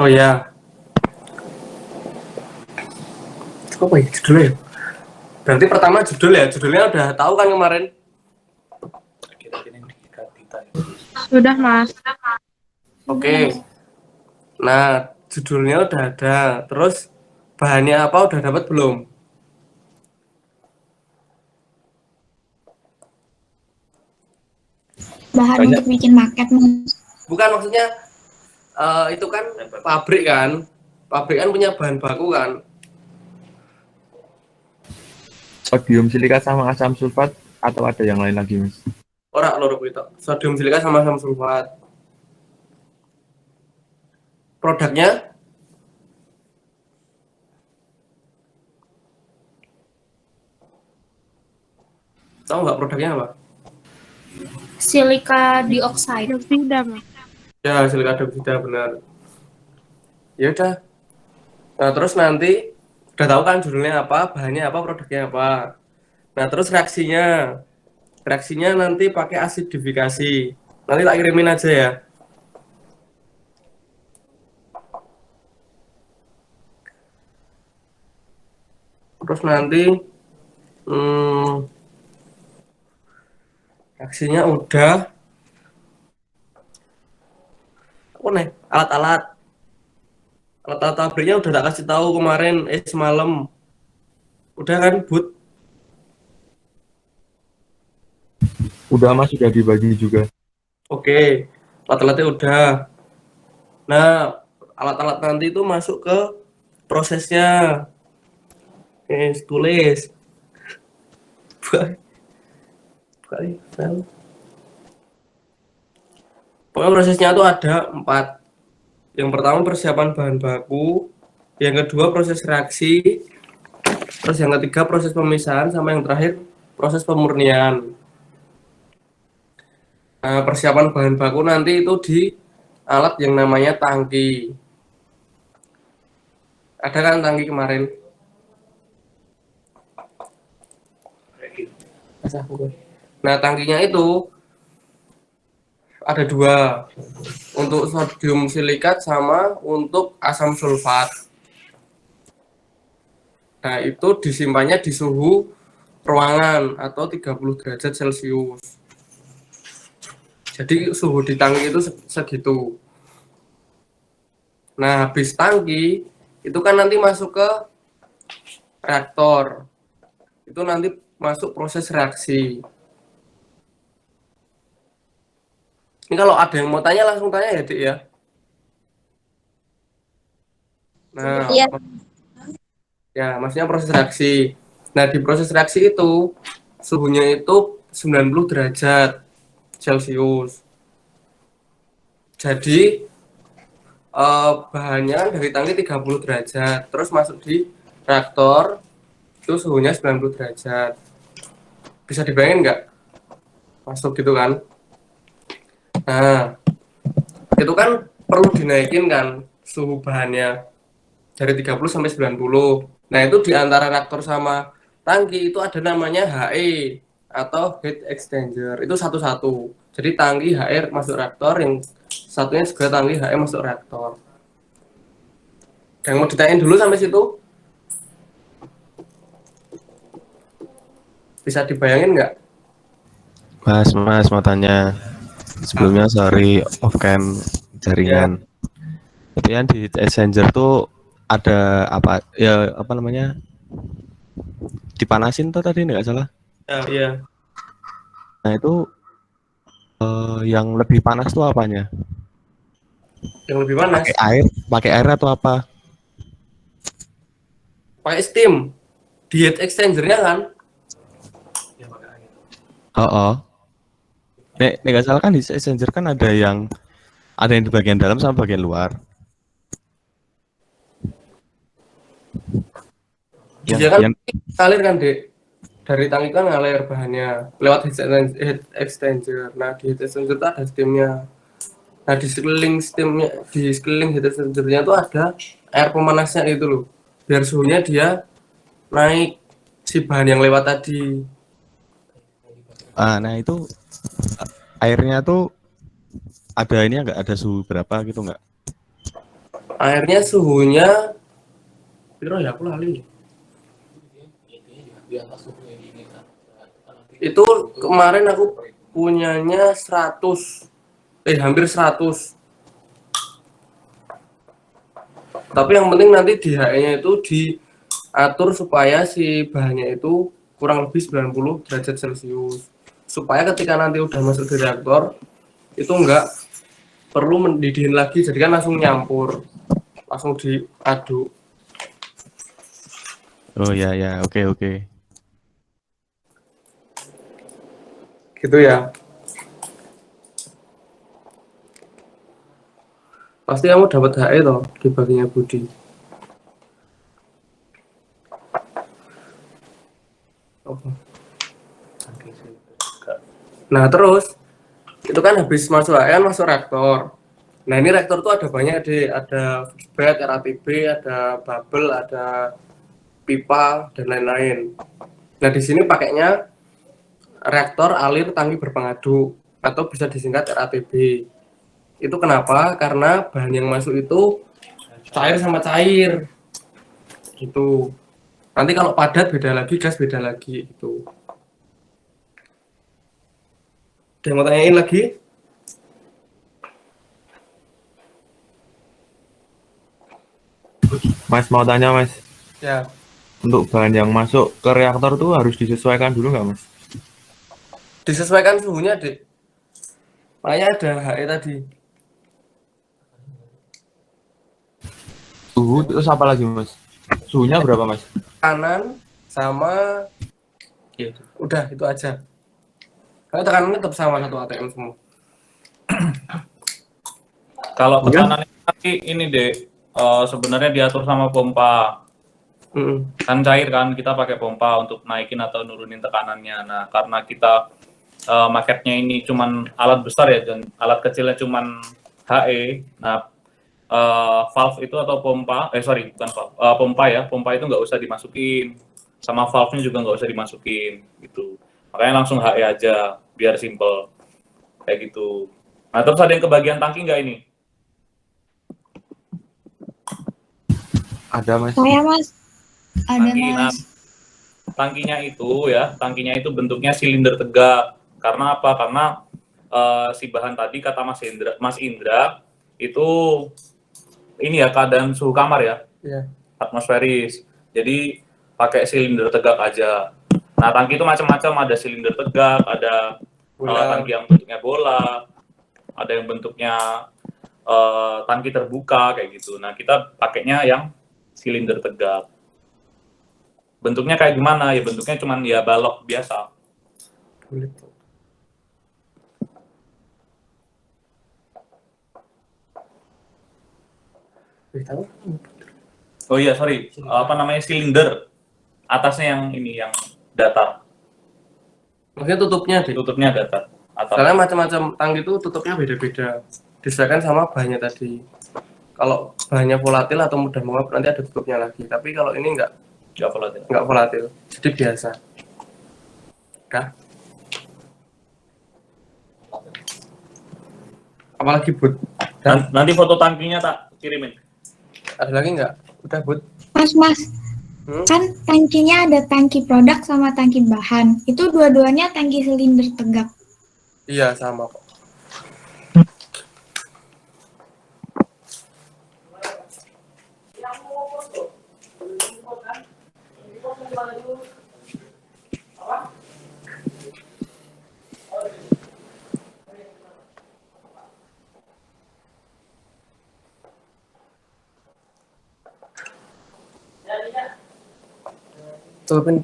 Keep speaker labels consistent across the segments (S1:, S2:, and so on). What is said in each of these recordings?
S1: Oh ya, apa ya judulnya ya? Berarti pertama judulnya udah tahu kan kemarin?
S2: Sudah, Mas.
S1: Oke, nah judulnya udah ada, terus bahannya apa udah dapat belum?
S3: Bahan
S4: Banyak.
S3: untuk bikin maket, Mas.
S1: Bukan maksudnya itu kan pabrik kan punya bahan baku kan?
S4: Sodium silika sama asam sulfat atau ada yang lain lagi, Mas?
S1: Ora loro kuwi tok. Sodium silika sama asam sulfat. Produknya tahu nggak produknya apa?
S3: Silika dioksida.
S2: Sudah, Mas.
S1: Ya, silika dioksida benar. Ya udah. Nah, terus nanti udah tahu kan judulnya apa, bahannya apa, produknya apa. Nah, terus reaksinya. Reaksinya nanti pakai asidifikasi. Nanti tak kirimin aja ya. Terus nanti reaksinya udah. Apa nih? Alat-alat. Alat-alat pabriknya udah tak kasih tahu kemarin, semalam. Udah kan, Bud?
S4: Udah, Mas, sudah dibagi juga.
S1: Oke, alat-alatnya udah. Nah, alat-alat nanti itu masuk ke prosesnya. Tulis. Pokoknya prosesnya itu ada 4. Yang pertama persiapan bahan baku, yang kedua proses reaksi, terus yang ketiga proses pemisahan, sama yang terakhir proses pemurnian. Nah, persiapan bahan baku nanti itu di alat yang namanya tangki. Ada kan tangki kemarin? Nah, tangkinya itu ada 2, untuk sodium silikat sama untuk asam sulfat. Nah, itu disimpannya di suhu ruangan atau 30 derajat Celcius. Jadi suhu di tangki itu segitu. Nah, habis tangki itu kan nanti masuk ke reaktor. Itu nanti masuk proses reaksi. Ini kalau ada yang mau tanya langsung tanya ya, Dik ya. Nah,
S3: Iya.
S1: ya maksudnya proses reaksi. Nah, di proses reaksi itu suhunya itu 90 derajat Celcius. Jadi bahannya dari tangki 30 derajat, terus masuk di reaktor itu suhunya 90 derajat. Bisa dibayangin nggak? Masuk gitu kan? Nah, itu kan perlu dinaikin kan suhu bahannya dari 30 sampai 90. Nah, itu di antara reaktor sama tangki itu ada namanya HE atau heat exchanger. Itu satu-satu. Jadi tangki HE masuk reaktor, yang satunya juga tangki HE masuk reaktor. Yang mau ditanyain dulu sampai situ? Bisa dibayangin nggak?
S5: Mas mau tanya. Sebelumnya sorry off cam jaringan. Tapi kan di exchanger tuh ada apa ya, apa namanya, dipanasin tuh tadi nggak salah.
S1: Iya.
S5: Nah itu yang lebih panas tuh apanya?
S1: Yang lebih panas.
S5: Pakai air atau apa?
S1: Pakai steam. Di heat exchanger-nya kan?
S5: Oh. Nek nggak salah kan di exchanger kan ada yang di bagian dalam sama bagian luar.
S1: Dia kan ngalir kan, Dek. Dari tangki kan ngalir bahannya lewat heat exchanger. Nah, di heat exchanger itu ada steamnya. Nah, di sekeliling heat exchanger-nya itu ada air pemanasnya itu loh. Biar suhunya dia naik si bahan yang lewat tadi.
S5: Nah itu airnya tuh ada ini nggak, ada suhu berapa gitu nggak?
S1: Airnya suhunya piro ya, aku lali. Itu kemarin aku punyanya 100, hampir 100. Tapi yang penting nanti di HE-nya itu diatur supaya si bahannya itu kurang lebih 90 derajat Celcius. Supaya ketika nanti udah masuk di reaktor, itu enggak perlu mendidihin lagi, jadi kan langsung nyampur, langsung diaduk.
S5: Oh ya ya, oke.
S1: Gitu ya. Pasti kamu dapat HE toh di bagiannya Budi. Apa? Nah terus itu kan habis masuk HE kan masuk reaktor. Nah ini reaktor tuh ada banyak deh, ada bed, RATB, ada bubble, ada pipa dan lain-lain. Nah di sini pakainya reaktor alir tangki berpengaduk atau bisa disingkat RATB. Itu kenapa? Karena bahan yang masuk itu cair sama cair gitu. Nanti kalau padat beda lagi, gas beda lagi gitu. Ada yang mau tanyain lagi?
S4: Mas mau tanya Mas,
S1: Ya,
S4: untuk bahan yang masuk ke reaktor tuh harus disesuaikan dulu nggak Mas?
S1: disesuaikan suhunya, Dek. Makanya ada HE tadi.
S4: Suhu terus apa lagi Mas? Suhunya berapa Mas?
S1: Kanan sama ya udah itu aja. Karena tekanannya tetap sama, satu ATM semua.
S6: Kalau tekanannya nanti ini deh, sebenarnya diatur sama pompa. Kan cair kan, kita pakai pompa untuk naikin atau nurunin tekanannya. Nah, karena kita marketnya ini cuman alat besar ya, dan alat kecilnya cuman HE. Nah, valve itu atau pompa, bukan valve, pompa ya, pompa itu nggak usah dimasukin, sama valve-nya juga nggak usah dimasukin, gitu. Makanya langsung HE aja, biar simple, kayak gitu. Nah, terus ada yang kebagian tangki nggak ini?
S4: Ada Mas.
S3: Saya Mas. Ada
S6: Tangki, nah,
S3: Mas.
S6: tangkinya itu bentuknya silinder tegak. Karena apa? Karena si bahan tadi kata Mas Indra itu ini ya keadaan suhu kamar ya, atmosferis. Jadi pakai silinder tegak aja. Nah tangki itu macam-macam, ada silinder tegak, ada tangki yang bentuknya bola, ada yang bentuknya tangki terbuka kayak gitu. Nah kita pakainya yang silinder tegak. Bentuknya kayak gimana? Ya bentuknya cuman ya balok biasa. Oh iya, sorry. Apa namanya, silinder. Atasnya yang ini, yang datar.
S1: Maksudnya tutupnya, Dek.
S6: Tutupnya datar.
S1: Soalnya macam-macam tangki itu tutupnya beda-beda. Disesuaikan sama bahannya tadi. Kalau bahannya volatil atau mudah menguap nanti ada tutupnya lagi. Tapi kalau ini enggak
S6: volatil.
S1: Enggak volatil. Jadi biasa. Udah. Apalagi, Bud?
S6: Nanti foto tangkinya tak kirimin.
S1: Ada lagi enggak? Udah, Bud.
S3: Mas. Kan tangkinya ada tangki produk sama tangki bahan. Itu dua-duanya tangki silinder tegak.
S1: Iya, sama kok.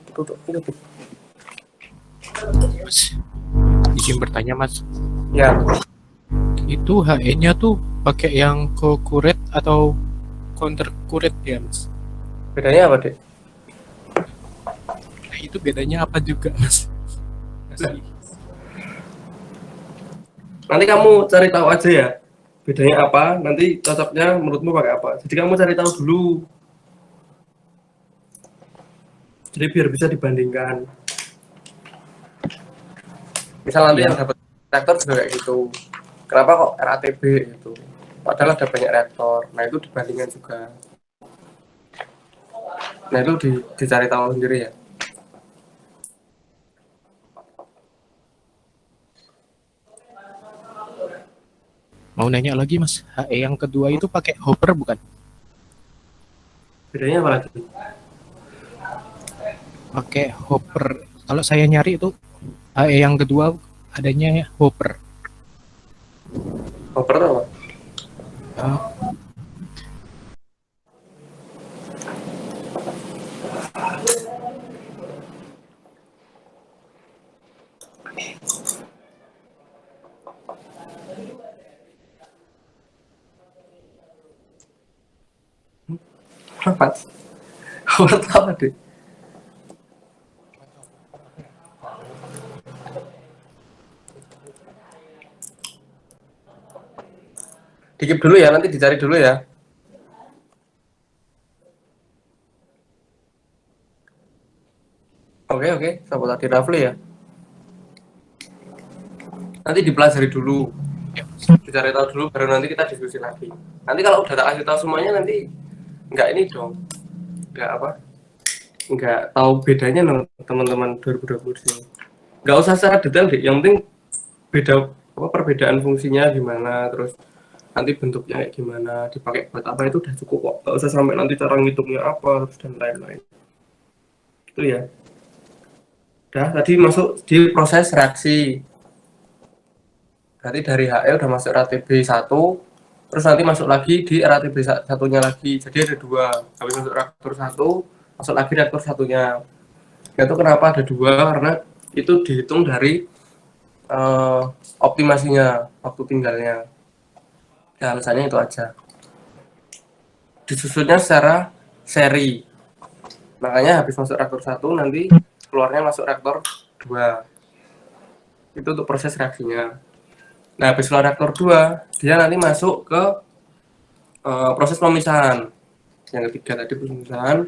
S1: Tutup.
S7: Mas, izin bertanya Mas,
S1: Ya,
S7: itu HE-nya tuh pakai yang co-curate atau counter curate ya Mas?
S1: bedanya apa, Dek?
S7: Nah itu bedanya apa juga Mas? Masih.
S1: Nanti kamu cari tahu aja ya. Bedanya apa, nanti cocoknya menurutmu pakai apa. Jadi kamu cari tahu dulu. Jadi biar bisa dibandingkan. Misal nanti yang dapat reaktor juga kayak gitu. Kenapa kok RATB gitu? padahal ada banyak reaktor. Nah itu dibandingkan juga. Nah itu dicari tahu sendiri ya.
S7: Mau nanya lagi Mas, HE yang kedua itu pakai hopper bukan?
S1: Bedanya apa lagi?
S7: Pakai hopper. Kalau saya nyari itu HE yang kedua adanya hopper.
S1: Hopper apa?
S7: Uh,
S1: Apa? Hopper apa deh? Dikip dulu ya, nanti dicari dulu ya. Oke, sahabat tadi Rafli ya. Nanti dipelajari dulu, dicari tahu dulu, baru nanti kita diskusi lagi. Nanti kalau udah tak kasih tahu semuanya, nanti nggak ini dong, nggak tahu bedanya loh teman-teman 2020 sini. Nggak usah secara detail deh, yang penting beda perbedaan fungsinya gimana, terus nanti bentuknya kayak gimana, dipakai buat apa, itu udah cukup kok. Nggak usah sampai nanti cara ngitungnya apa, terus dan lain-lain. Itu ya. Udah, tadi masuk di proses reaksi. Berarti dari HE udah masuk RATB 1, terus nanti masuk lagi di RATB satunya lagi. Jadi ada 2. Habis masuk reaktor 1, masuk lagi reaktor satunya. Itu kenapa ada 2? Karena itu dihitung dari optimasinya, waktu tinggalnya. Ya, alasannya itu aja. Disusunnya secara seri. Makanya habis masuk reaktor 1 nanti keluarnya masuk reaktor 2. Itu untuk proses reaksinya. Nah, habis keluar reaktor 2, dia nanti masuk ke proses pemisahan. Yang ketiga tadi pemisahan,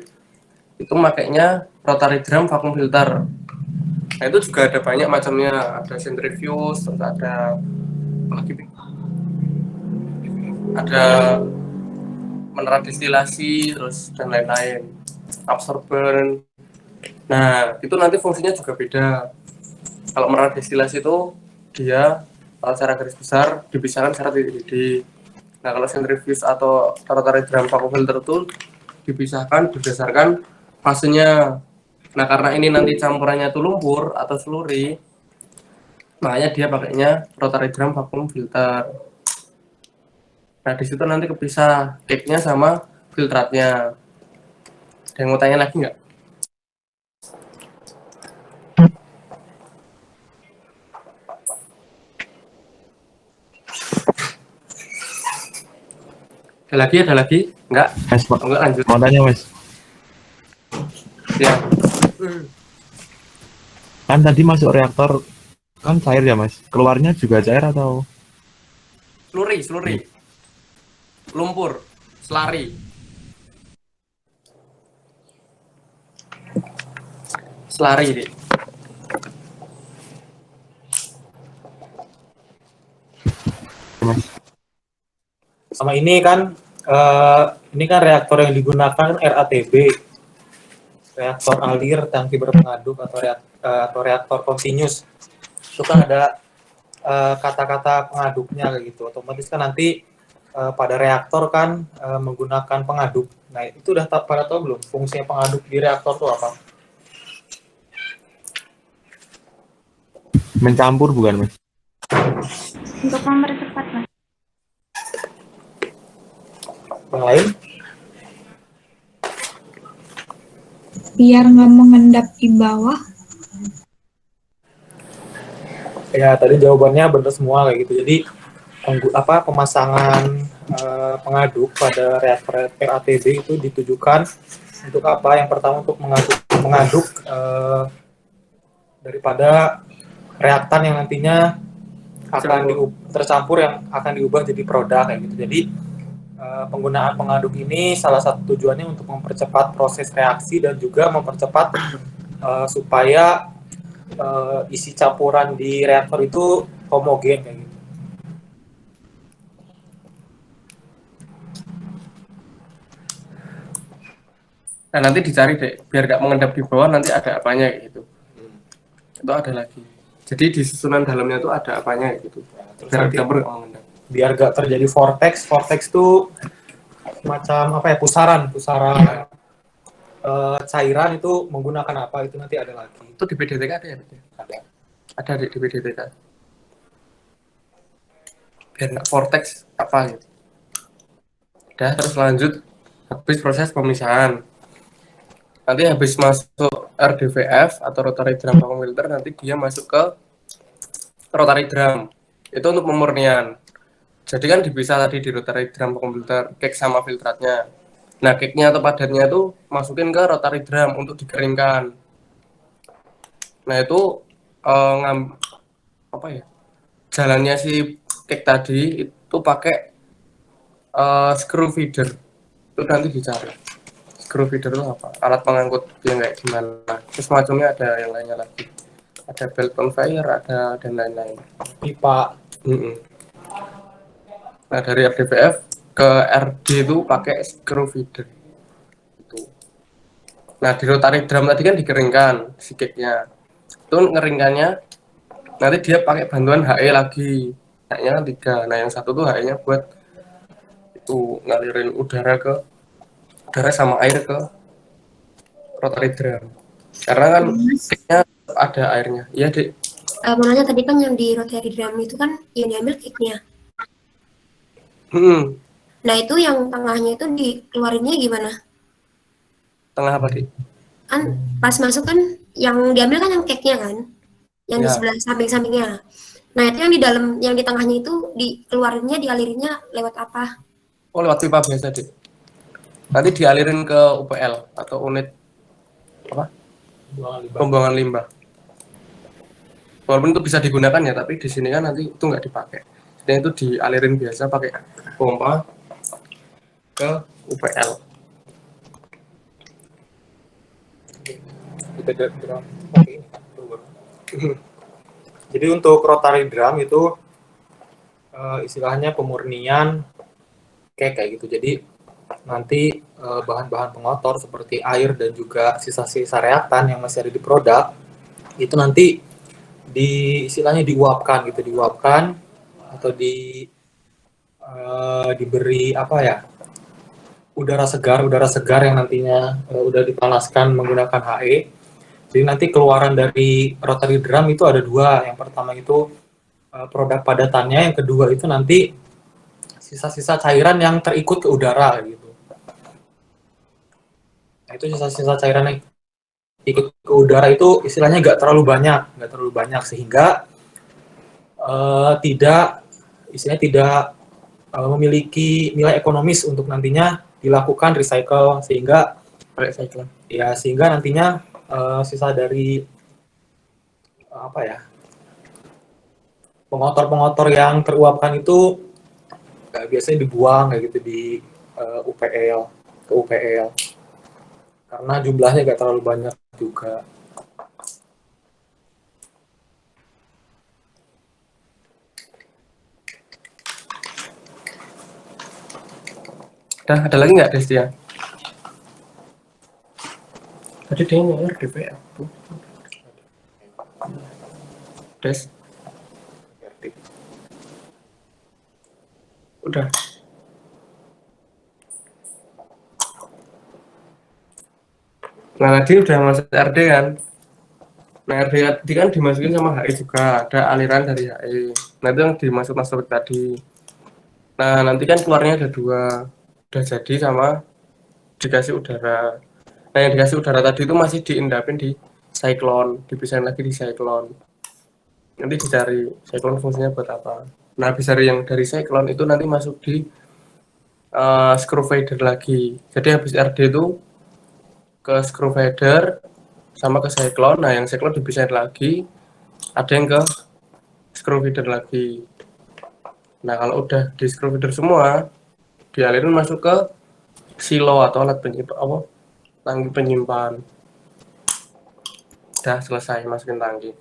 S1: itu makainya rotary drum vacuum filter. Nah, itu juga ada banyak macamnya. Ada centrifuge, terus ada apa lagi? Ada menara destilasi, terus dan lain-lain. Absorber. Nah, itu nanti fungsinya juga beda. Kalau menara destilasi itu dia secara garis besar dipisahkan secara titik-titik. Nah, kalau centrifuge atau rotary drum vacuum filter itu dipisahkan berdasarkan fasenya. Nah, karena ini nanti campurannya itu lumpur atau slurry, makanya dia pakainya rotary drum vacuum filter. Nah, di situ nanti kepisah cake-nya sama filtratnya. Ada yang mau tanya lagi nggak? Ada lagi? Enggak?
S4: Mas,
S1: Enggak, lanjut.
S4: mau tanya Mas,
S1: Ya.
S4: kan tadi masuk reaktor kan cair ya Mas, keluarnya juga cair atau?
S1: Slurry. Lumpur, slurry. Slurry, Dik.
S4: Mas,
S6: Sama ini kan reaktor yang digunakan RATB, reaktor alir tangki berpengaduk atau reaktor continuous. Itu kan ada kata-kata pengaduknya kayak gitu. Otomatis kan nanti pada reaktor kan menggunakan pengaduk. Nah, itu udah pada tahu belum fungsinya pengaduk di reaktor itu apa?
S4: mencampur bukan Mas?
S2: Untuk mempercepat, Mas.
S6: Yang lain?
S3: Biar nggak mengendap di bawah.
S6: Ya, tadi jawabannya benar semua kayak gitu. Jadi pemasangan pengaduk pada reaktor RATB itu ditujukan untuk apa? Yang pertama untuk mengaduk daripada reaktan yang nantinya akan tercampur yang akan diubah jadi produk kayak gitu. Jadi penggunaan pengaduk ini salah satu tujuannya untuk mempercepat proses reaksi dan juga mempercepat supaya isi campuran di reaktor itu homogen kayak gitu.
S1: Nah nanti dicari deh, biar nggak mengendap di bawah nanti ada apanya gitu. Itu ada lagi. Jadi di susunan dalamnya tuh ada apanya gitu.
S8: Terus
S1: Biar
S8: nanti
S1: campur nggak mengendap.
S8: biar gak terjadi vortex. Vortex tuh macam apa ya, pusaran cairan itu menggunakan apa, itu nanti ada lagi.
S1: Itu di PDTK ada ya?
S8: Ada.
S1: Ada di PDTK. Biar nggak vortex apa gitu. Udah terus lanjut habis proses pemisahan. Nanti habis masuk RDVF atau rotary drum vacuum filter, nanti dia masuk ke rotary drum. Itu untuk pemurnian. Jadi kan dipisah tadi di rotary drum vacuum filter, cake sama filtratnya. Nah, cake-nya atau padatnya itu masukin ke rotary drum untuk dikeringkan. Nah, itu apa ya? Jalannya si cake tadi itu pakai screw feeder. Itu nanti dicari. Screw feeder itu apa? Alat pengangkut yang kayak gimana? Terus macamnya ada yang lainnya lagi. Ada belt conveyor, ada dan lain-lain.
S8: Pipa.
S1: Nah dari RDVF ke RD itu pakai screw feeder. Itu. Nah di rotary drum tadi kan dikeringkan si cake-nya. Itu ngeringkannya nanti dia pakai bantuan HE lagi. HE-nya kan 3. Nah yang satu tuh HE-nya buat itu ngalirin udara sama air ke rotary drum. Karena kan cake-nya ada airnya. Iya, Dek.
S9: Mau nanya tadi kan yang di rotary drum itu kan yang diambil cake-nya. Nah itu yang tengahnya itu dikeluarinnya gimana?
S1: Tengah apa, Dek?
S9: Kan pas masuk kan yang diambil kan yang cake-nya kan? Yang di sebelah samping-sampingnya. Nah itu yang di dalam, yang di tengahnya itu dikeluarinnya, dialirinnya lewat apa?
S1: Oh lewat pipa biasa, Dek. Nanti dialirin ke UPL atau unit apa? Pembuangan limbah. Walaupun itu bisa digunakan ya, tapi di sini kan nanti itu nggak dipakai. Jadi itu dialirin biasa pakai pompa ke UPL.
S8: Jadi untuk rotary drum itu istilahnya pemurnian kayak gitu. Jadi nanti bahan-bahan pengotor seperti air dan juga sisa-sisa reaktan yang masih ada di produk itu nanti istilahnya diuapkan gitu, atau diberi apa ya, udara segar yang nantinya udah dipanaskan menggunakan HE. Jadi nanti keluaran dari rotary drum itu ada 2. Yang pertama itu produk padatannya, yang kedua itu nanti sisa-sisa cairan yang terikut ke udara gitu. Nah, itu sisa-sisa cairan yang ikut ke udara itu istilahnya nggak terlalu banyak sehingga tidak memiliki nilai ekonomis untuk nantinya dilakukan recycle, sehingga nantinya sisa dari pengotor-pengotor yang teruapkan itu biasanya dibuang kayak gitu di UPL karena jumlahnya nggak terlalu banyak juga.
S1: Ada lagi nggak, Destia? Tadi dia ngomong DPR. Des. Udah. Nah tadi udah masuk RD kan. Nah RD tadi kan dimasukin sama HI juga, ada aliran dari HI. Nah itu yang dimasuk tadi. Nah nanti kan keluarnya ada 2, udah jadi sama dikasih udara. Nah yang dikasih udara tadi itu masih diendapin di cyclone, dipisahin lagi di cyclone. Nanti dicari cyclone fungsinya buat apa. Nah habis dari cyclone itu nanti masuk di screw feeder lagi. Jadi habis RD itu ke screw feeder sama ke cyclone. Nah yang cyclone dipisahin lagi, ada yang ke screw feeder lagi. Nah kalau udah di screw feeder semua, dialirin masuk ke silo atau alat penyimpan, tangki penyimpan. Udah selesai masukin tangki.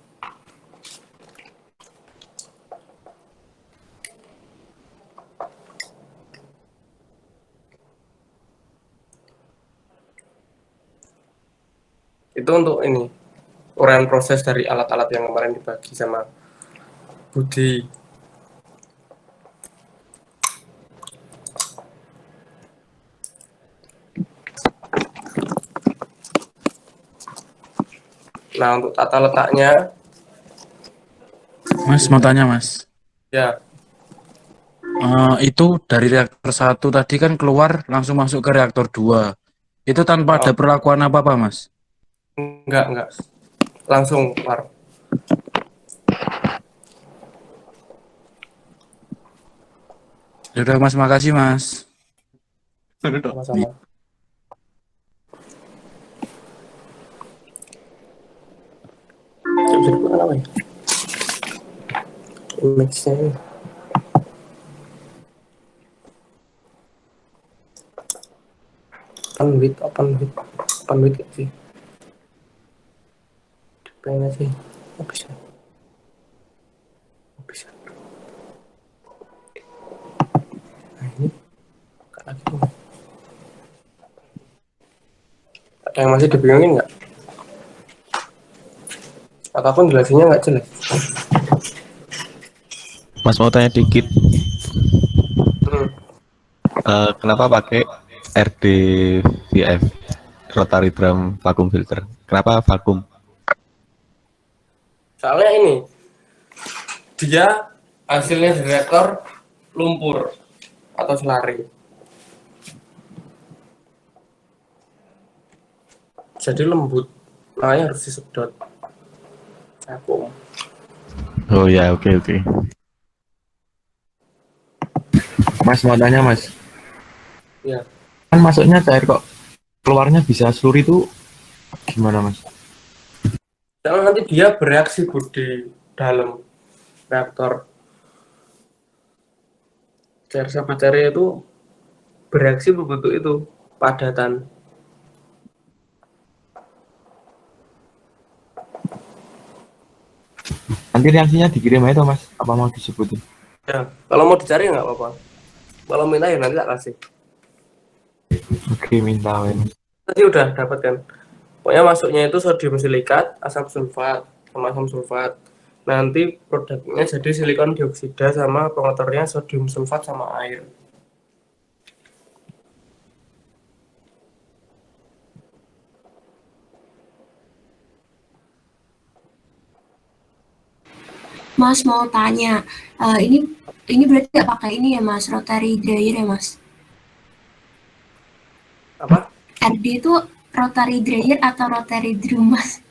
S1: Itu untuk ini uraian proses dari alat-alat yang kemarin dibagi sama Budi. Nah, untuk tata letaknya,
S10: Mas, mau tanya, Mas.
S1: ya,
S10: Itu dari reaktor 1 tadi kan keluar langsung masuk ke reaktor 2. Itu tanpa ada
S1: oh,
S10: perlakuan apa-apa, Mas?
S1: enggak, langsung keluar.
S10: Yaudah, Mas, makasih, Mas.
S1: Sama-sama. Bisa dibuka apa ya? Image-nya ini. Open with sih. Pengen sih, nggak bisa. Nah ini, buka lagi nih. Ada yang masih dibingungin nggak? Ataupun jelasinnya nggak jelas?
S5: Mas mau tanya dikit, kenapa pakai RDVF, rotary drum vacuum filter? Kenapa vakum?
S1: Soalnya ini, dia hasilnya dari reaktor lumpur atau selari. Jadi lembut, makanya harus disedot. Vakum.
S5: Oh ya, oke.
S4: Mas mau tanya Mas,
S1: Ya,
S4: kan masuknya cair kok keluarnya bisa slurry itu gimana Mas?
S1: karena nanti dia bereaksi di dalam reaktor. Cair sama cair itu bereaksi membentuk itu padatan.
S4: Nanti reaksinya dikirim aja Mas, apa mau disebutin?
S1: Ya, kalau mau dicari nggak apa-apa. Kalau minta ya nanti tak kasih.
S4: Oke, minta Mas.
S1: Tadi udah dapat kan. Pokoknya masuknya itu sodium silikat, asam sulfat, sama asam sulfat. Nanti produknya jadi silikon dioksida sama pengotornya sodium sulfat sama air.
S9: Mas mau tanya, ini berarti nggak pakai ini ya Mas, rotary dryer ya Mas?
S1: Apa?
S9: RD itu rotary dryer atau rotary drum Mas?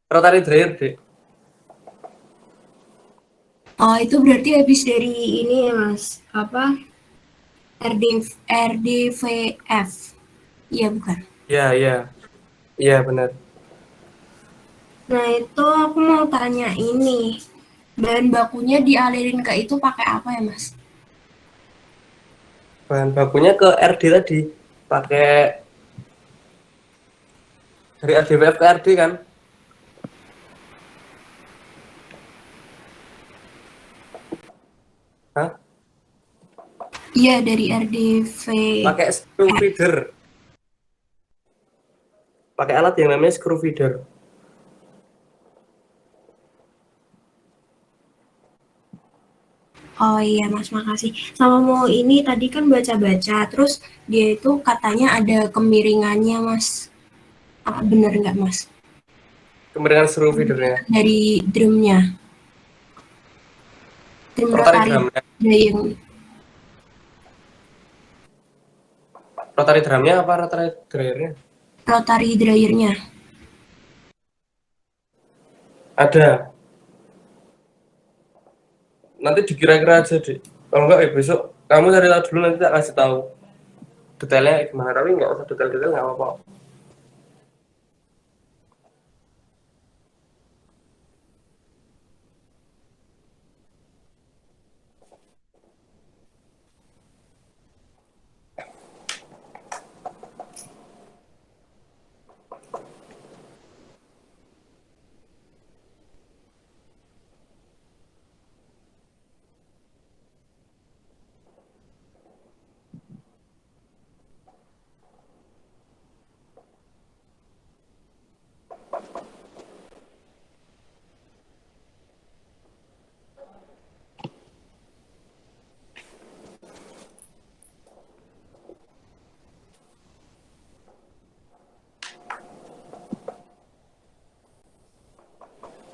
S1: Rotary dryer, Dek.
S9: Oh itu berarti habis dari ini ya Mas, apa? RDVF, iya bukan?
S1: Iya benar.
S9: Nah itu aku mau tanya ini, bahan bakunya dialirin ke itu pakai apa ya Mas?
S1: Bahan bakunya ke RD tadi, pakai dari RDVF ke RD kan? Hah?
S9: Iya dari RDV.
S1: Pakai screw feeder. Pakai alat yang namanya screw feeder.
S9: Oh iya Mas, makasih. Sama mau ini tadi kan baca-baca, terus dia itu katanya ada kemiringannya Mas. Apa benar nggak Mas?
S1: Kemiringan screw feedernya.
S9: Dari drumnya. Drum
S1: Rotary
S9: rotary
S1: drumnya.
S9: drying.
S1: Rotary drumnya apa rotary dryernya?
S9: Rotary dryernya.
S1: Ada. Nanti dikira-kira aja deh. Kalau enggak ya besok kamu cari tahu dulu, nanti tak kasih tahu detailnya gimana, tapi nggak usah detail-detail nggak apa-apa.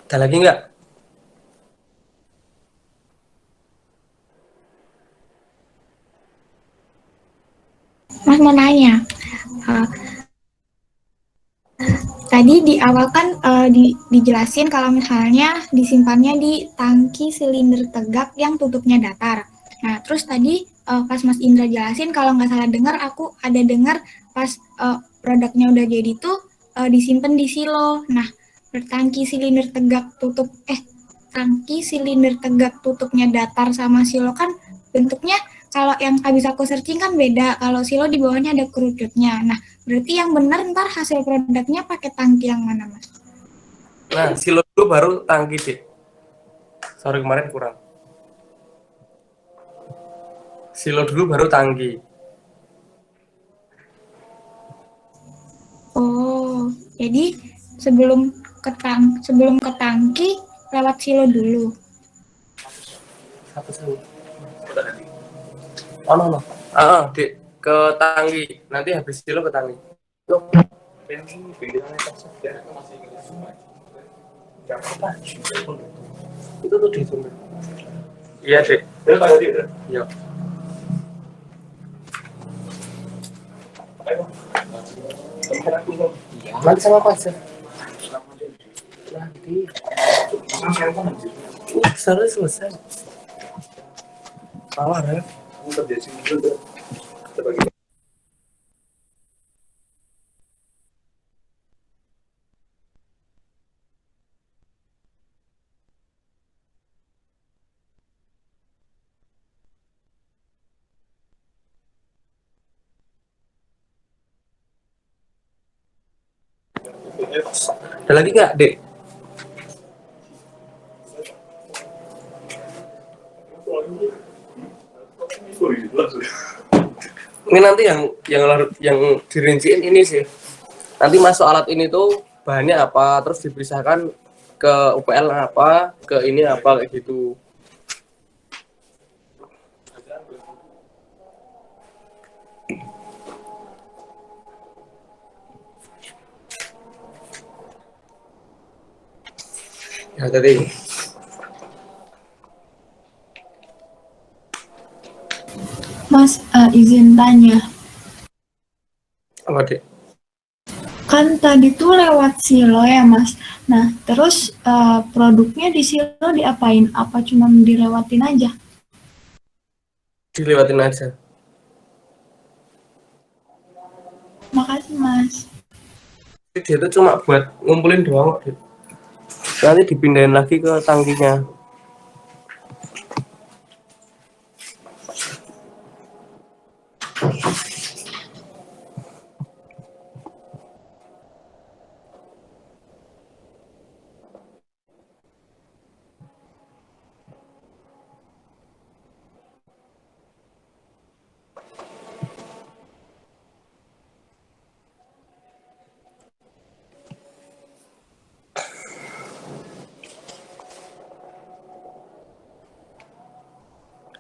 S1: Ada lagi nggak?
S3: Mas mau nanya, uh, tadi di awal kan dijelasin kalau misalnya disimpannya di tangki silinder tegak yang tutupnya datar. Nah, terus tadi pas Mas Indra jelasin, kalau nggak salah dengar, aku ada dengar pas produknya udah jadi tuh disimpan di silo. Nah, tangki silinder tegak tangki silinder tegak tutupnya datar sama silo kan bentuknya, kalau yang habis aku searching kan beda. Kalau silo di bawahnya ada kerucutnya. Nah, berarti yang benar ntar hasil produknya pakai tangki yang mana, Mas?
S1: Nah, silo dulu baru tangki, Dek. Sorry, kemarin kurang. Silo dulu baru tangki.
S3: Oh, jadi sebelum ke tangki lewat silo dulu.
S1: Oh, no. Dek, ke tangki. Nanti habis silo ke tangki. Loh. Itu tuh di sumber. Iya, Dek. Iya. Nanti sama apa aja? Nanti. Selesai. Salah, ya. Ada lagi nggak, Dek? Ini nanti yang dirinciin ini sih. Nanti masuk alat ini tuh bahannya apa, terus dipisahkan ke UPL apa, ke ini apa, kayak gitu. Ya tadi.
S3: Mas, izin tanya.
S1: Apa, Dek?
S3: Kan tadi tuh lewat silo ya, Mas. Nah, terus produknya di silo diapain? Apa cuma dilewatin aja?
S1: Dilewatin aja.
S3: Makasih, Mas.
S1: Dia tuh cuma buat ngumpulin doang, Dek. Nanti dipindahin lagi ke tangkinya.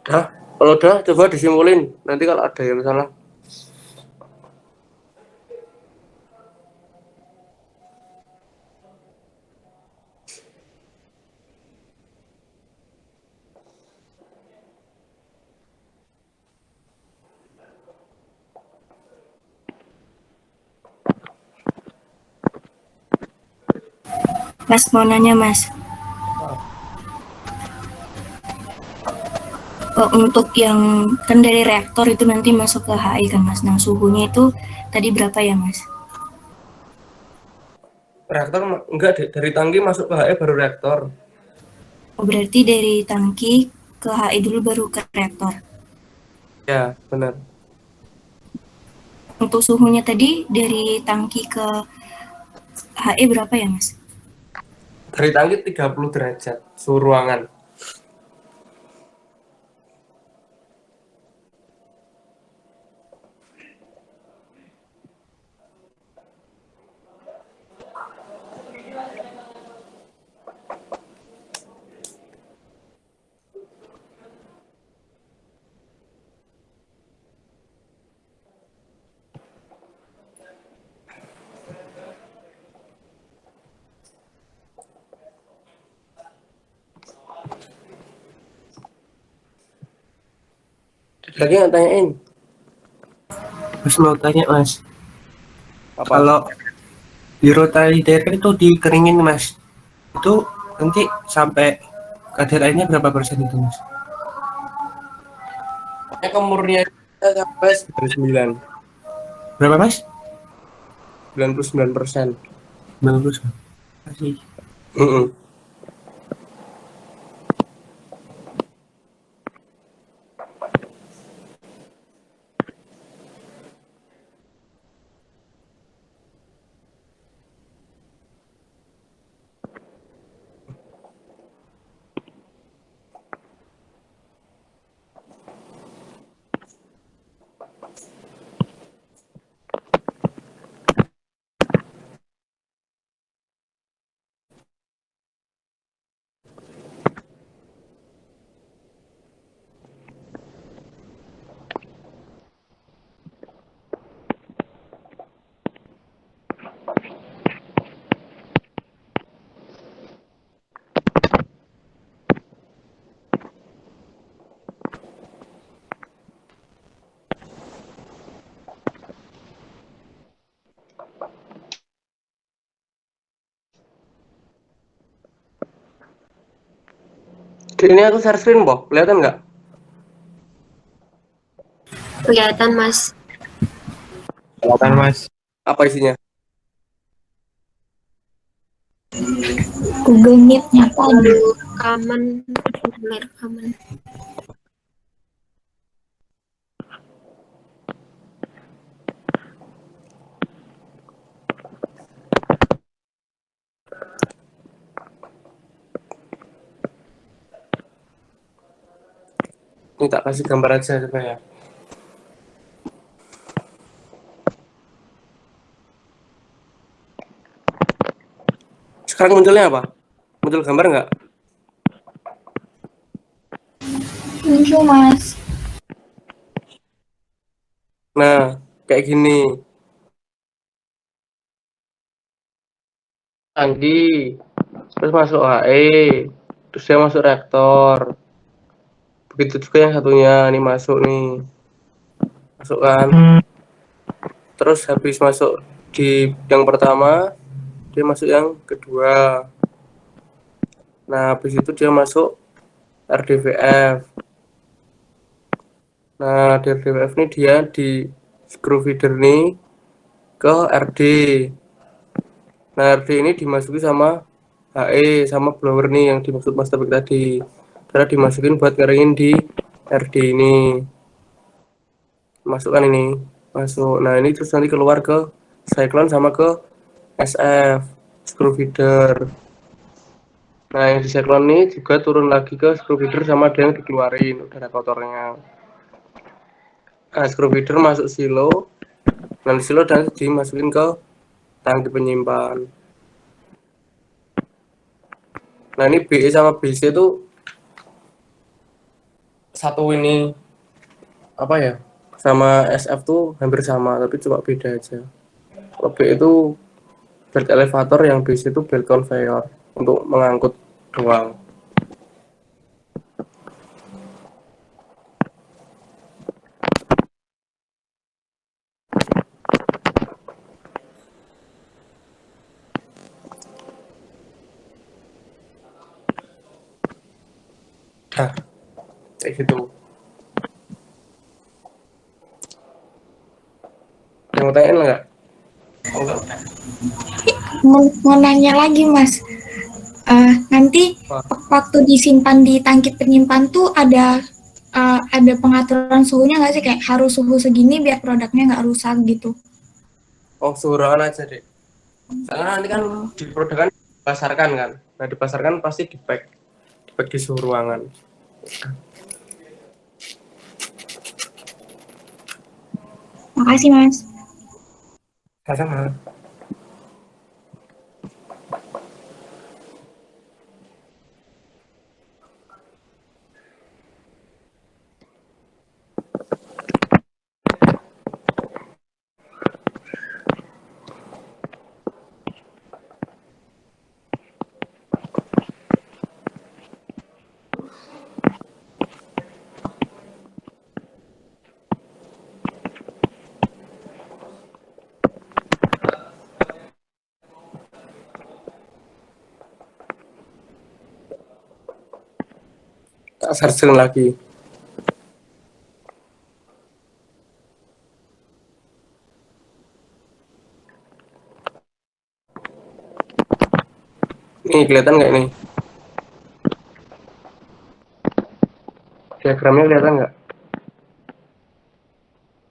S1: Dah, kalau udah coba disimpulin. Nanti kalau ada yang salah.
S9: Mas mau nanya, Mas. Untuk yang kan dari reaktor itu nanti masuk ke HI kan, Mas. Nah, suhunya itu tadi berapa ya, Mas?
S1: Reaktor enggak, Dek. Dari tangki masuk ke HE baru reaktor.
S9: Oh, berarti dari tangki ke HI dulu baru ke reaktor.
S1: Ya, benar.
S9: Untuk suhunya tadi dari tangki ke HI berapa ya, Mas?
S1: Dari tangki 30 derajat suhu ruangan. Lagi nggak tanyain?
S11: Mas mau tanya mas,
S1: Apa?
S11: kalau Eurotalider itu dikeringin mas, itu nanti sampai kadar airnya berapa persen itu mas?
S1: Kemurnian kita sampai 99.
S11: Berapa mas?
S1: 99%.
S11: 90%. Masih.
S1: Ini aku share screen, Boh. Kelihatan nggak?
S9: Kelihatan mas.
S4: Kelihatan mas.
S1: Apa isinya?
S3: Google Meet-nya tadi.
S9: Rekaman.
S1: Ini tak kasih gambar aja coba ya. Sekarang munculnya apa? Muncul gambar nggak?
S3: Muncul mas.
S1: Nah, kayak gini. Tangki, terus masuk HE, terus dia masuk reaktor. Begitu juga yang satunya, ini masuk nih. Masuk kan. Terus habis masuk di yang pertama, dia masuk yang kedua. Nah, habis itu dia masuk RDVF. Nah, di RDVF ini dia di screw feeder nih ke RD. Nah, RD ini dimasuki sama HE sama blower nih yang dimaksud Mas Topik tadi. Karena dimasukin buat ngeringin di RD ini. Masukkan ini, masuk. Nah, ini terus nanti keluar ke cyclone sama ke SF, screw feeder. Nah, yang di cyclone ini juga turun lagi ke screw feeder sama ada yang dikeluarin udara kotornya. Nah, screw feeder masuk silo, nanti silo dan dimasukin ke tangki penyimpan. Nah, ini BE sama BC itu satu ini apa ya? Sama SF tuh hampir sama, tapi cuma beda aja. Kalau BE itu belt elevator, yang BC itu belt conveyor untuk mengangkut doang. Nah, kayak gitu. Yang mau tanyain nggak? Oh, enggak.
S3: Mau nanya lagi mas. Nanti waktu disimpan di tangki penyimpan tuh ada pengaturan suhunya nggak sih, kayak harus suhu segini biar produknya nggak rusak gitu?
S1: Oh, suhu ruangan aja deh. Soalnya nanti kan di produk kan dipasarkan kan. Nah, dipasarkan pasti di pack di suhu ruangan.
S3: Makasih mas.
S1: Sama-sama. Tak searching lagi. Nih kelihatan nggak nih? Diagramnya kelihatan nggak?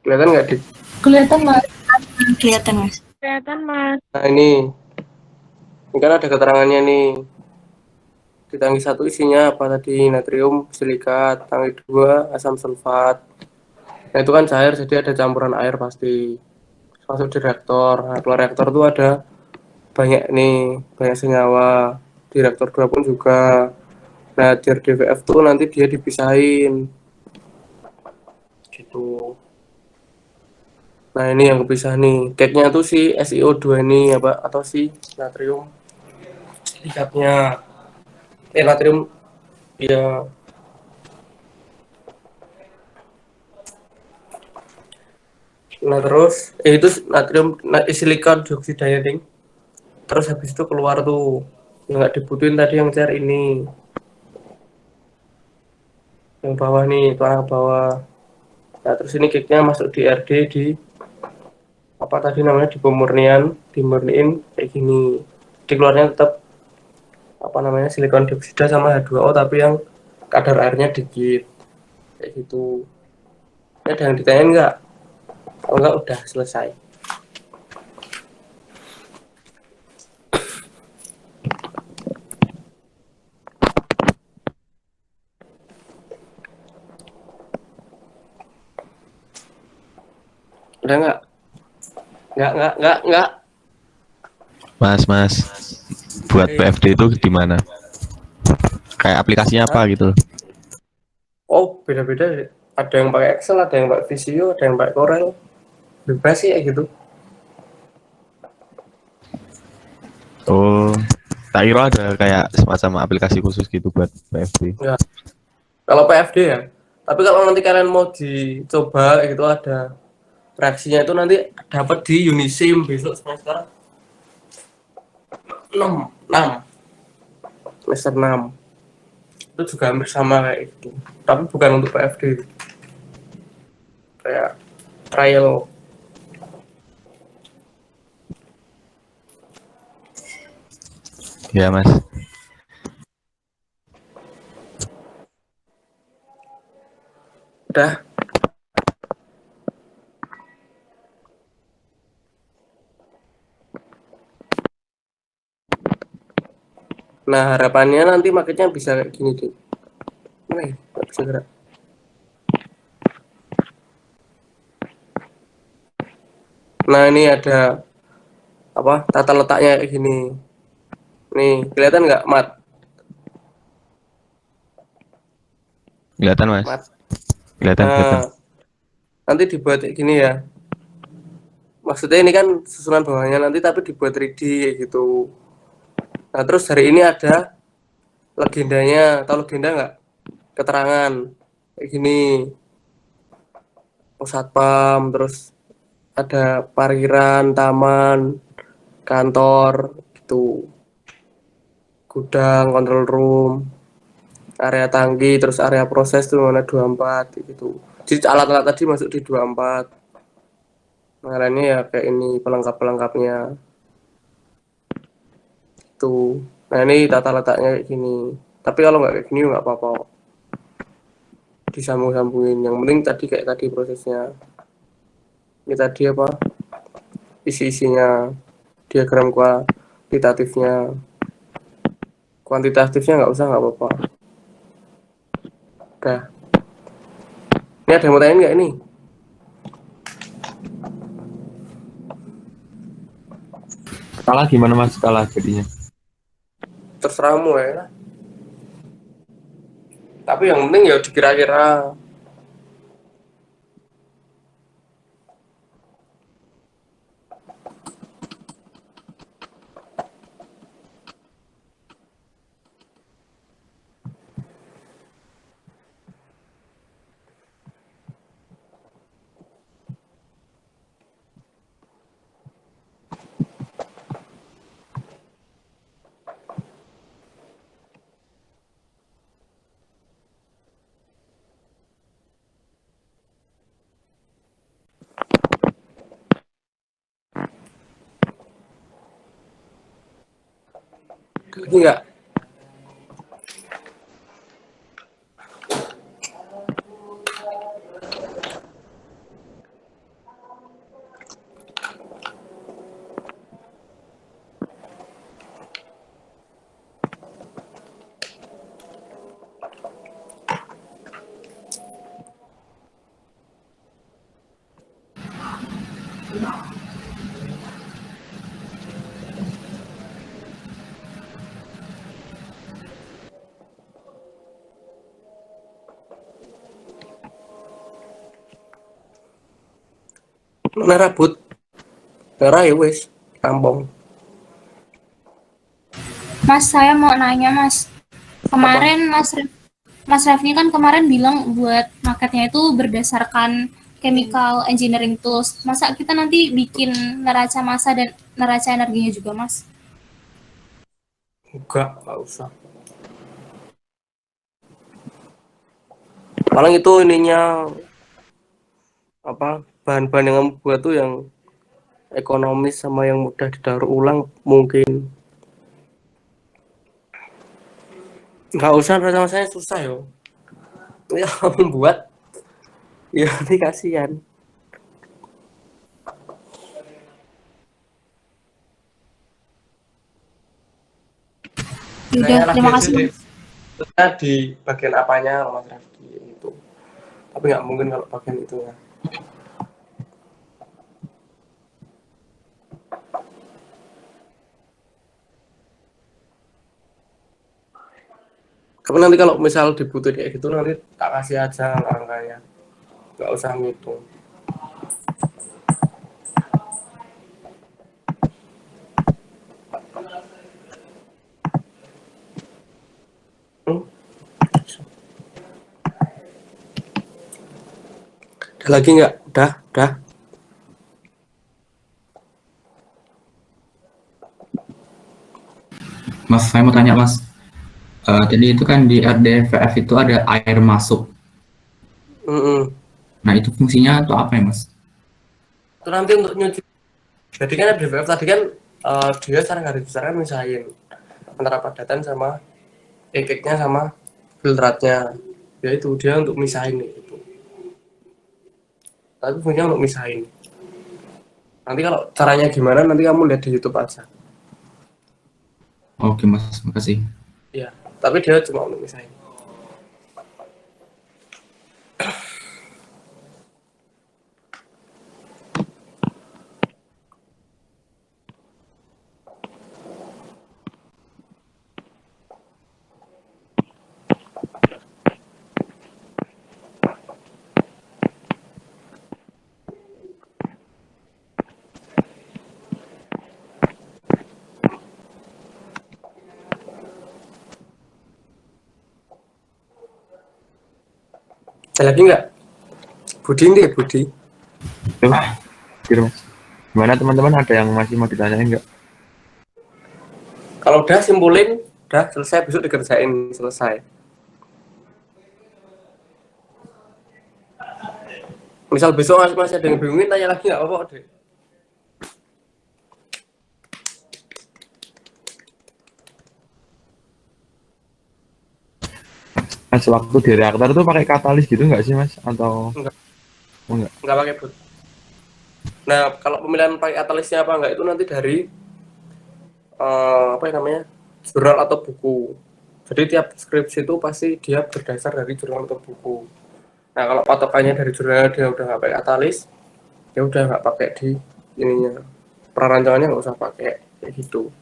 S1: Kelihatan nggak, Dik?
S3: Kelihatan mas. Kelihatan mas.
S2: Kelihatan mas.
S1: Nah ini kan ada keterangannya nih. Di tangki 1 isinya apa tadi? Natrium silikat. Tangki 2 asam sulfat. Nah itu kan cair, jadi ada campuran air pasti. Masuk di reaktor. Nah keluar reaktor tuh ada banyak nih, banyak senyawa. Di reaktor 2 pun juga. Nah di RDVF tuh nanti dia dipisahin. Gitu. Nah ini yang kepisah nih. Cake-nya tuh si SiO2 ini apa atau si natrium silikatnya. Natrium ya. Nah terus itu natrium silikon dioksida ya ding. Terus habis itu keluar tuh yang nggak dibutuhin tadi yang cair ini. Yang bawah nih, tuang ke bawah. Nah terus ini cake-nya masuk di RD di apa tadi namanya di pemurnian, dimurniin kayak gini. Di keluarnya tetap apa namanya silikon dioksida sama H2O tapi yang kadar airnya dikit kayak gitu. Ada yang ditanyain nggak? Oh enggak, udah selesai. Udah nggak? Nggak.
S5: Mas, buat PFD itu di mana? Kayak aplikasinya apa gitu?
S1: Oh, beda-beda. Ada yang pakai Excel, ada yang pakai Visio, ada yang pakai Corel. Bebas sih kayak gitu.
S5: Oh, tak kira ada kayak semacam aplikasi khusus gitu buat PFD.
S1: Ya, kalau PFD ya. Tapi kalau nanti kalian mau dicoba kayak gitu ada reaksinya itu nanti dapat di Unisim besok semester 6. Semester 6. Itu juga hampir sama kayak itu. Tapi bukan untuk PFD. Kayak trial.
S5: Ya, Mas.
S1: Udah. Nah, harapannya nanti marketnya bisa kayak gini deh. Mana ya? Nggak bisa gerak. Nah, ini ada apa? Tata letaknya kayak gini. Nih, kelihatan nggak, Mat?
S5: Kelihatan, Mas.
S1: Mat.
S5: Kelihatan.
S1: Nanti dibuat kayak gini ya. Maksudnya ini kan susunan bawahnya nanti tapi dibuat 3D kayak gitu. Nah, terus hari ini ada legendanya. Tahu legenda nggak? Keterangan kayak gini. Pusat pam, terus ada parkiran, taman, kantor, gitu. Gudang, control room, area tangki, terus area proses tuh mana 24 gitu. Jadi alat-alat tadi masuk di 24. Nah, lainnya ya kayak ini pelengkap-pelengkapnya. Tuh. Nah, ini tata letaknya kayak gini. Tapi kalau nggak kayak gini nggak apa-apa. Disambung-sambungin. Yang penting tadi kayak tadi prosesnya. Ini tadi apa? Isi-isinya. Diagram kualitatifnya. Kuantitatifnya nggak usah, nggak apa-apa. Udah. Ini ada yang mau tanyain nggak ini?
S4: Skala gimana Mas skala jadinya?
S1: Terserahmu ya. Tapi yang penting ya dikira-kira. Lagi nggak? Mana rambut? Merah ya wes, tampung.
S2: Mas, saya mau nanya, Mas. Kemarin Mas Raffi kan kemarin bilang buat marketnya itu berdasarkan chemical engineering tools. Masa kita nanti bikin neraca massa dan neraca energinya juga, Mas?
S1: Enggak usah. Paling itu ininya apa bahan-bahan yang kamu buat tuh yang ekonomis sama yang mudah didaur ulang mungkin. Nggak usah, sama saya susah yo. Ya kamu buat, ya nanti kasihan.
S2: Yaudah, terima kasih.
S1: Kita di bagian apanya Mas Raffi itu. Tapi nggak mungkin kalau bagian itu ya. Tapi nanti kalau misal dibutuhin kayak gitu nanti tak kasih aja angkanya, nggak usah ngitung. Ada lagi nggak? Udah.
S12: Mas, saya mau tanya Mas. Jadi itu kan di RDVF itu ada air masuk. Nah itu fungsinya untuk apa ya Mas?
S1: Itu nanti untuk nyuci. Jadi kan RDVF tadi kan dia secara garis besar kan misahin antara padatan sama ekeknya sama filtratnya. Ya itu dia untuk misahin itu. Tapi fungsinya untuk misahin. Nanti kalau caranya gimana nanti kamu lihat di YouTube aja.
S12: Oke Mas, makasih.
S1: Iya, tapi dia cuma untuk misahin. Ada lagi nggak? Budi nih, Budi.
S4: Gitu, Mas. Gimana teman-teman, ada yang masih mau ditanyain nggak?
S1: Kalau udah simpulin, udah selesai, besok dikerjain selesai. Misal besok masih ada yang bingungin, tanya lagi nggak apa-apa deh.
S4: Mas, waktu di reaktor tuh pakai katalis gitu nggak sih Mas? Atau enggak?
S1: Nggak pakai Bud. Nah, kalau pemilihan pakai katalisnya apa enggak itu nanti dari apa yang namanya jurnal atau buku. Jadi tiap skripsi itu pasti dia berdasar dari jurnal atau buku. Nah, kalau patokannya dari jurnal dia udah nggak pakai katalis, ya udah nggak pakai di ininya. Perancangannya nggak usah pakai kayak gitu.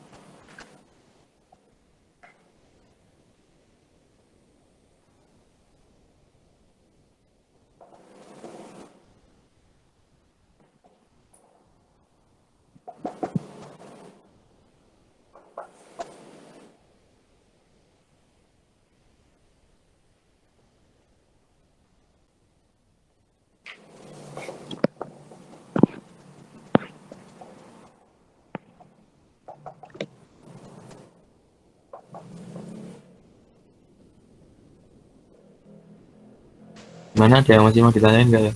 S4: Mana ada yang masih mau ditanyain nggak ya?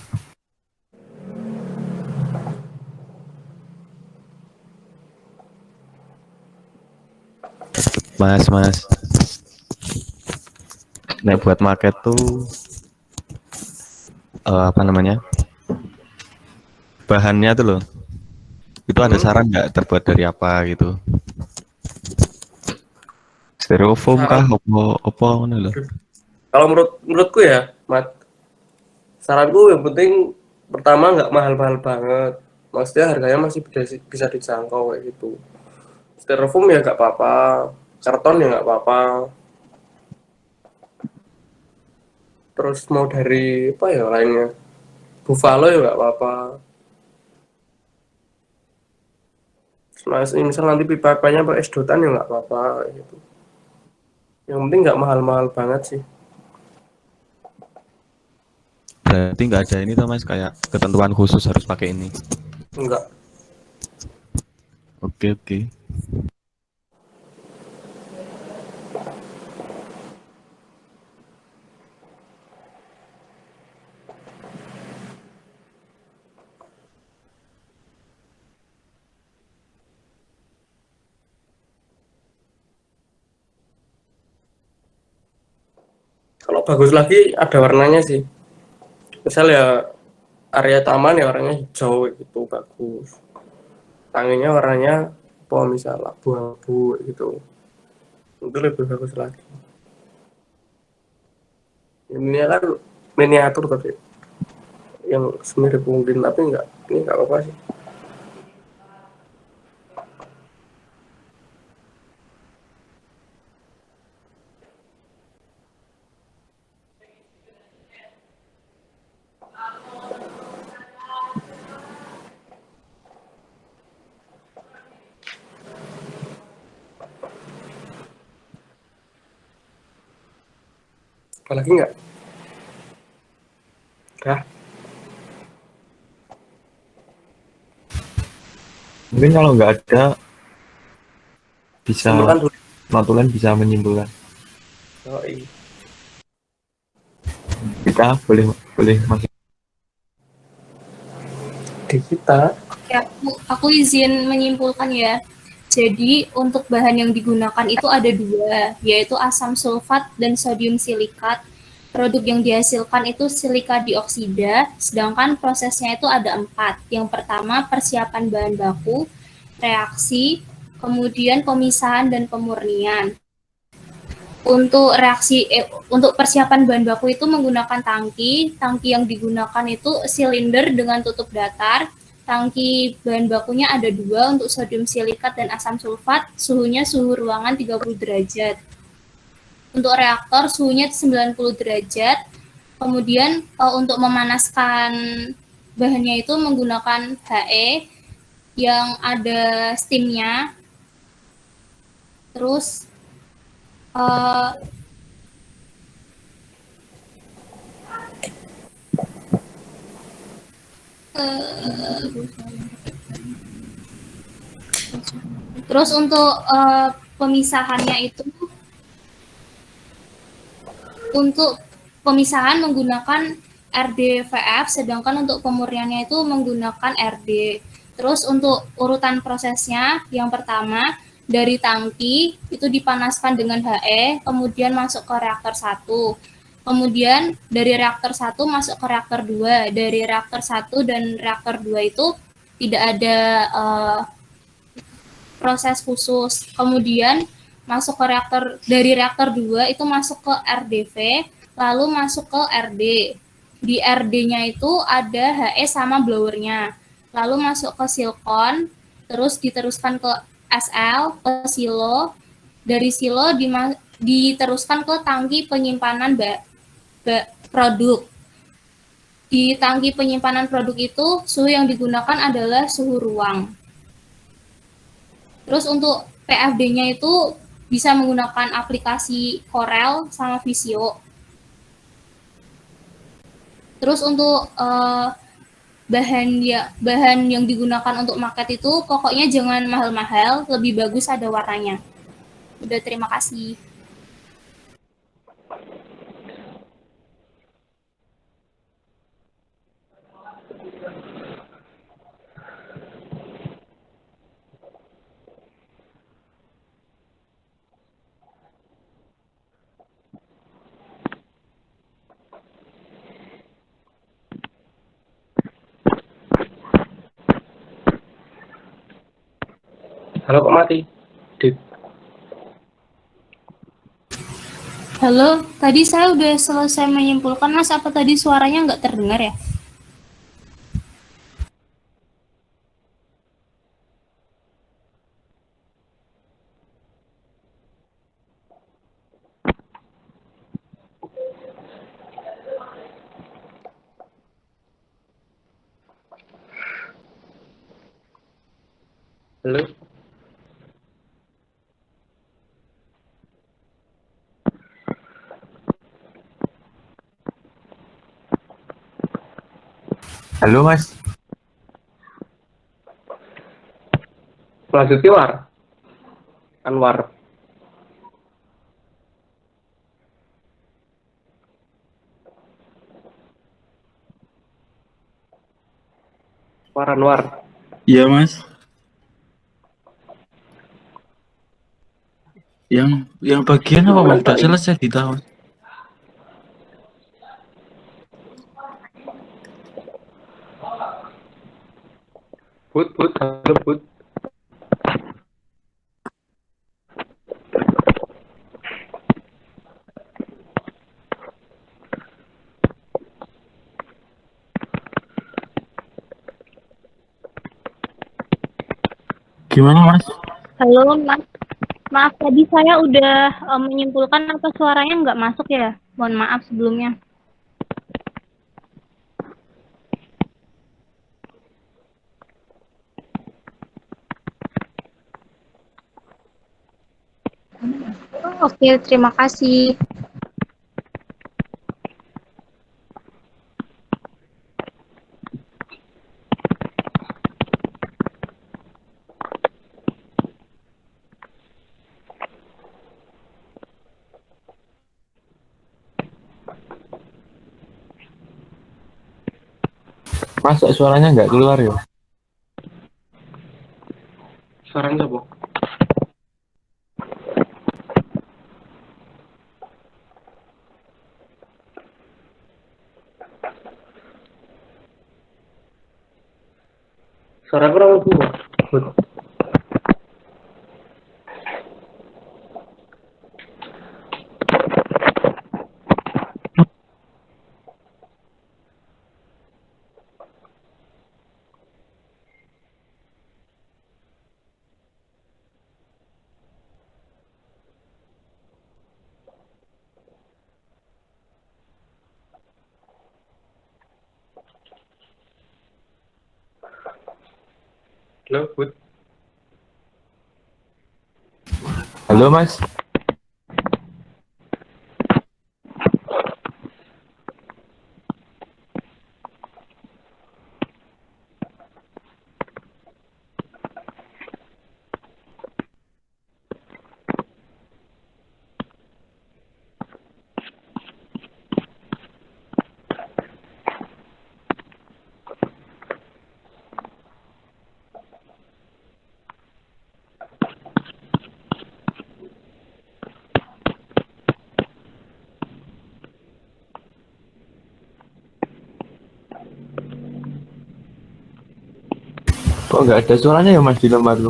S5: Mas, nek buat market tuh apa namanya? Bahannya tuh loh. Itu ada saran nggak terbuat dari apa gitu? Styrofoam kah?
S1: Saran
S5: Opo ngono lho.
S1: kalau menurutku ya, Mat, saranku yang penting pertama nggak mahal-mahal banget. Maksudnya harganya masih bisa dijangkau kayak gitu. Styrofoam ya nggak apa-apa, karton ya nggak apa-apa. Terus mau dari apa ya lainnya? Buffalo ya nggak apa-apa. Nah, misal nanti pipa-pipanya pakai sedotan ya nggak apa-apa kayak gitu. Yang penting nggak mahal-mahal banget sih.
S5: Berarti nggak ada ini tuh Mas, kayak ketentuan khusus harus pakai ini.
S1: Enggak.
S5: Oke.
S1: Kalau bagus lagi ada warnanya sih. Misal ya area taman ya warnanya hijau gitu bagus. Tanginya warnanya apa misal abu-abu gitu. Itu lebih bagus lagi. Ini kan miniatur tapi yang semirip mungkin tapi enggak. Ini enggak apa-apa sih. Apalagi enggak? Udah.
S4: Mungkin kalau nggak ada bisa
S1: Simpulkan dulu.
S4: notulen bisa menyimpulkan.
S1: Oh, iya.
S4: Kita boleh masuk.
S1: Di kita
S2: Oke, aku izin menyimpulkan ya. Jadi untuk bahan yang digunakan itu ada dua, yaitu asam sulfat dan sodium silikat. Produk yang dihasilkan itu silika dioksida, sedangkan prosesnya itu ada 4. Yang pertama persiapan bahan baku, reaksi, kemudian pemisahan dan pemurnian. Untuk persiapan bahan baku itu menggunakan tangki yang digunakan itu silinder dengan tutup datar. Tangki bahan bakunya ada 2 untuk sodium silikat dan asam sulfat, suhunya suhu ruangan 30 derajat. Untuk reaktor suhunya 90 derajat. Kemudian untuk memanaskan bahannya itu menggunakan HE yang ada steamnya. Terus terus untuk pemisahannya itu untuk pemisahan menggunakan RDVF, sedangkan untuk pemurniannya itu menggunakan RD. Terus untuk urutan prosesnya, yang pertama dari tangki itu dipanaskan dengan HE, kemudian masuk ke reaktor 1. Kemudian dari reaktor 1 masuk ke reaktor 2. Dari reaktor 1 dan reaktor 2 itu tidak ada proses khusus. Kemudian masuk ke dari reaktor 2 itu masuk ke RDV, lalu masuk ke RD. Di RD-nya itu ada HE sama blowernya. Lalu masuk ke silkon, terus diteruskan ke SL, ke silo. Dari silo diteruskan ke tangki penyimpanan produk. Di tangki penyimpanan produk itu suhu yang digunakan adalah suhu ruang. Terus untuk PFD-nya itu bisa menggunakan aplikasi Corel sama Visio. Terus untuk bahan yang digunakan untuk maket itu pokoknya jangan mahal-mahal, lebih bagus ada warnanya. Udah, terima kasih.
S1: Halo, kok mati? Dit.
S2: Halo, tadi saya udah selesai menyimpulkan Mas, apa tadi suaranya nggak terdengar ya?
S1: Halo.
S4: Halo Mas.
S1: Lanjut War. Anwar. War Anwar.
S10: Iya Mas. Yang bagian apa Mas? Udah selesai di tahun.
S1: Halo Bud.
S10: Gimana Mas?
S2: Halo, Mas. Maaf, tadi saya udah menyimpulkan apa suaranya nggak masuk ya? Mohon maaf sebelumnya. Oke, terima kasih.
S4: Masa suaranya nggak keluar ya?
S1: Suaranya apa? Suara kurang gua. Bud. Halo, Bud.
S4: Halo Mas. Kok nggak ada suaranya ya Mas di lembar lu?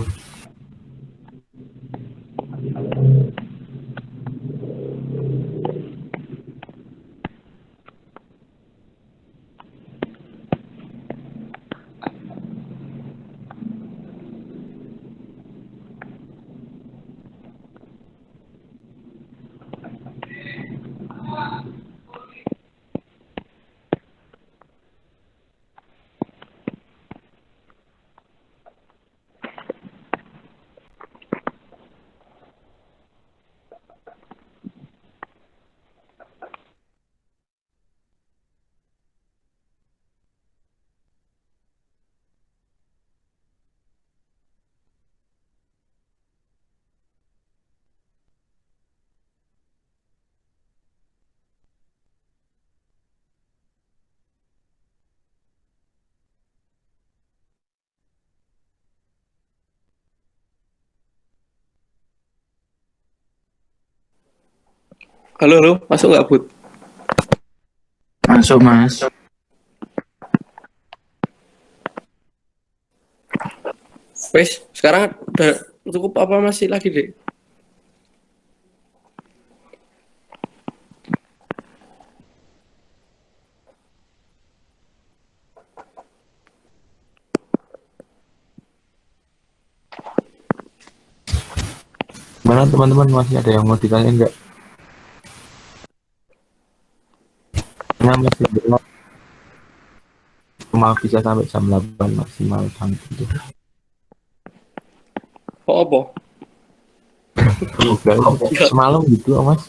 S1: Halo, masuk nggak, Bud?
S10: Masuk Mas.
S1: Wes, sekarang udah Cukup apa masih lagi, Dek?
S4: Mana teman-teman, masih ada yang mau ditanya enggak? Nah, masih belum. Cuma bisa sampai jam 8 maksimal kan gitu.
S1: Oh, apa?
S4: Semalam gitu Mas.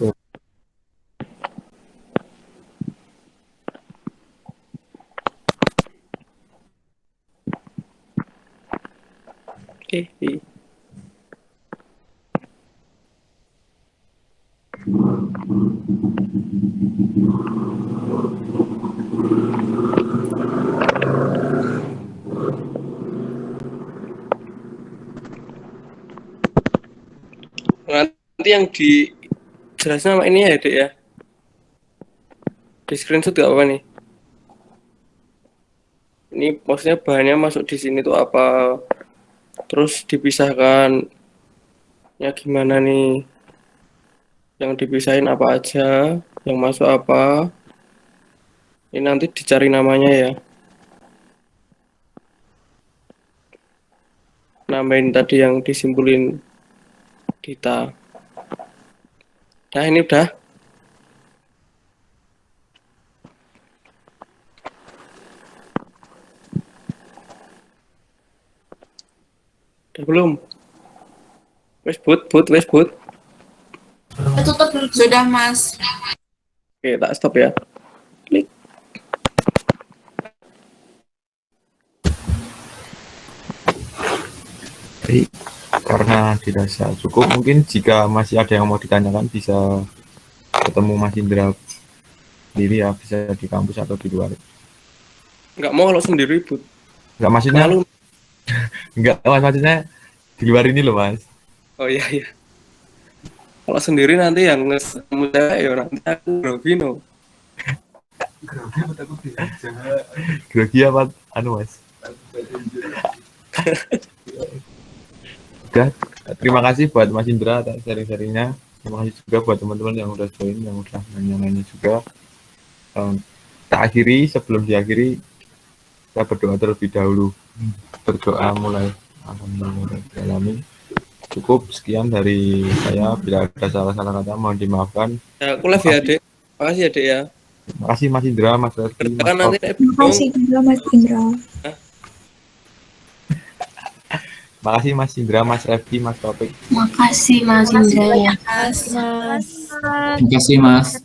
S1: Nanti yang dijelasin sama ini ya, Dek ya. Di screenshot gak apa nih? Ini maksudnya bahannya masuk di sini tuh apa? Terus dipisahkan ya gimana nih? Yang dipisahin apa aja? Yang masuk apa? Ini nanti dicari namanya ya. Nambahin tadi yang disimpulin kita. Nah, ini udah. Udah belum? Wes boot.
S13: Tutup dulu. Sudah, Mas.
S1: Oke, tak stop ya. Klik.
S4: Baik, karena dirasa cukup, mungkin jika masih ada yang mau ditanyakan bisa ketemu Mas Indra sendiri ya, bisa di kampus atau di luar.
S1: Nggak mau kalau sendiri, Bud.
S4: Nggak maksudnya
S1: Malu.
S4: Nggak, Mas, maksudnya di luar ini loh, Mas.
S1: Oh iya. Kalau sendiri nanti yang ketemu saya ya nanti aku grogi no.
S4: Grogi apa anu, Mas? Udah, terima kasih buat Mas Indra atas sharing-sharingnya. Terima kasih juga buat teman-teman yang udah join, yang udah nanya-nanya juga. Tak akhiri, sebelum diakhiri, kita berdoa terlebih dahulu. Berdoa mulai alhamdulillah. Cukup sekian dari saya. Bila ada salah-salah kata mohon dimaafkan.
S1: Ya, aku live ya, Dek. Makasih ya, Dek ya.
S4: Terima kasih Mas Indra, Mas Refki, Mas
S1: Nanti
S4: Taufik.
S3: Terima kasih juga Mas Indra.
S4: Makasih Mas Indra, Mas Refki, Mas Taufik.
S13: Makasih Mas Indra ya.
S9: Terima kasih, Mas.